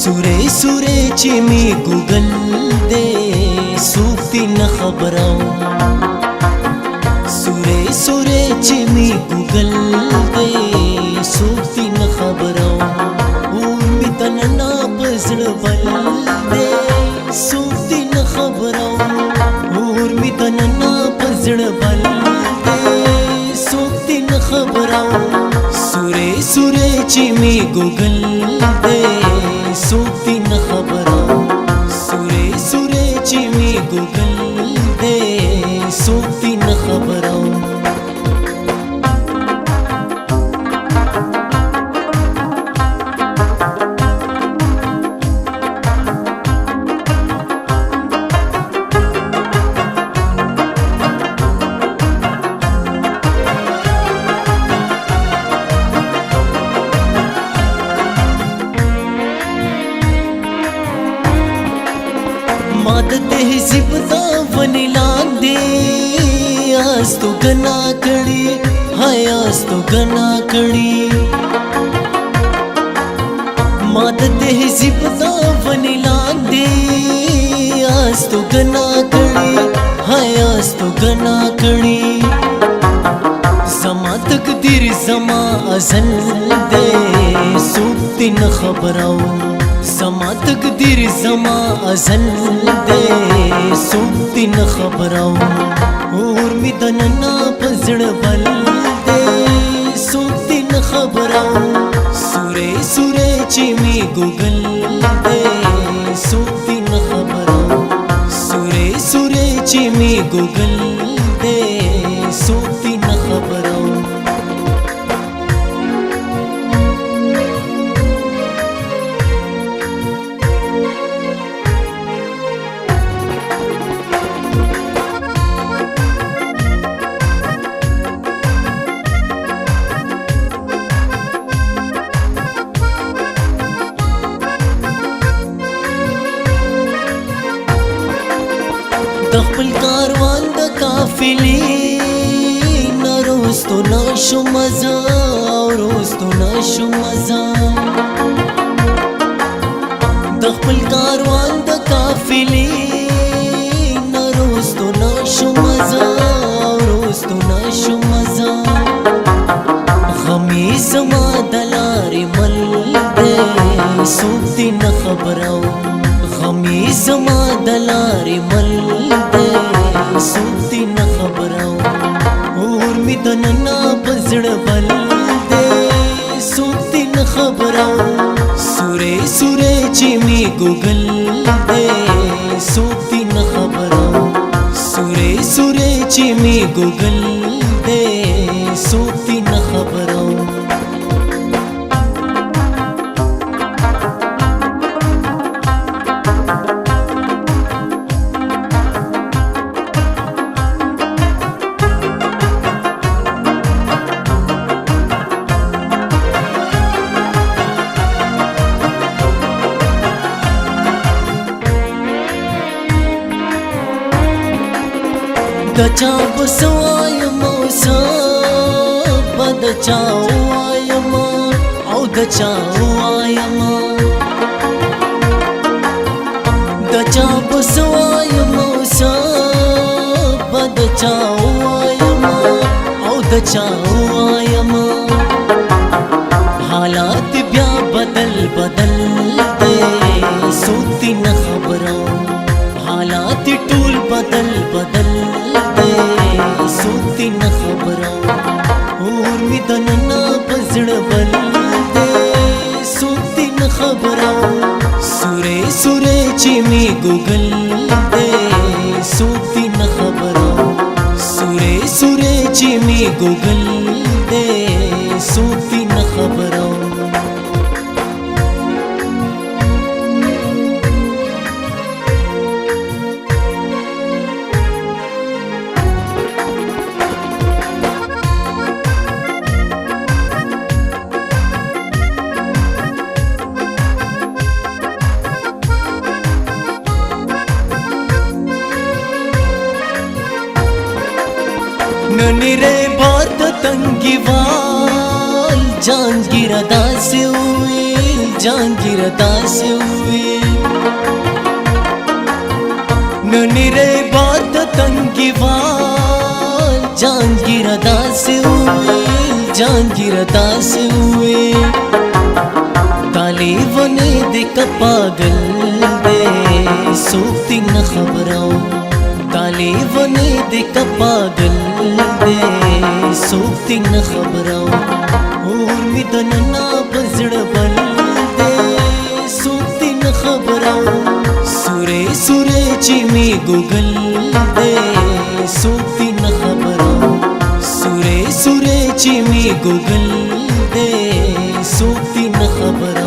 سوره سوره چې می ګوګل دې سوکتی نه خبرو سوره سوره چې می ګوګل دې سوکتی نه خبرو اور می تننا پزړ بل دې سوکتی نه خبرو اور می تننا پزړ بل دې سوکتی نه خبرو سوره سوره چې می ګوګل دې سوکتی نه خبرو سوره سوره چې می ګوګل دې سوکتی نه خبرو ماد تهذیب دا ونی لاندې آستو گنا کړي هاي آستو گنا کړي ماد تهذیب دا ونی لاندې آستو گنا کړي هاي آستو گنا کړي زما تقدیر زما ازل دې سوکتی نه خبرو زما تقدیر زما ازل دې سوکتی نه خبرو اور می دننا پزړ بل دې سوکتی نه خبرو سوره سوره چې می ګوګل دې سوکتی نه خبرو سوره سوره چې می ګوګل دې سوکتی نه خبرو د خپل کاروان د قافلې نروستو نشو مزه او روستو نشو مزه د خپل کاروان د قافلې نروستو نشو مزه او روستو نشو مزه غمې زما د لارې مل دې سوکتی نه خبرو غمې زما د لارې مل دې سوکتی نه خبرو اور می دننا پزړ بل دې سوکتی نه خبرو سوره سوره چې می ګوګل دې سوکتی نه خبرو سوره سوره چې می ګوګل دې سوکتی نه خبرو دچا بسوایم اوسا بدچا وایم او دچا وایم دچا بسوایم اوسا بدچا وایم او دچا وایم حالات بیا بدل بدل دے سوکتی نه خبرو حالات ټول بدل بدل سوکتی نه خبرو اور می دننا پزړ بل دې سوکتی نه خبرو سوره سوره چې می ګوګل دې سوتي نه خبرو سورې سورې چې می ګوګل دې سوتي نه خبرو ननिरे बहुत तंगी वाल जहांगीर दास हुए जहांगीर दास हुए ननिरे बहुत तंगी वाल जहांगीर दास हुए जहांगीर दास हुए ताली वने दे पागल दे सूती न खबरों ताली वने दे पागल दे सूती न खबरों और मिदन ना बजड़ बल दे सूती न खबरों सुरे सुरे चिमी गुगल दे सूती न खबरों सुरे सुरे चिमी गुगल दे सूती न खबरों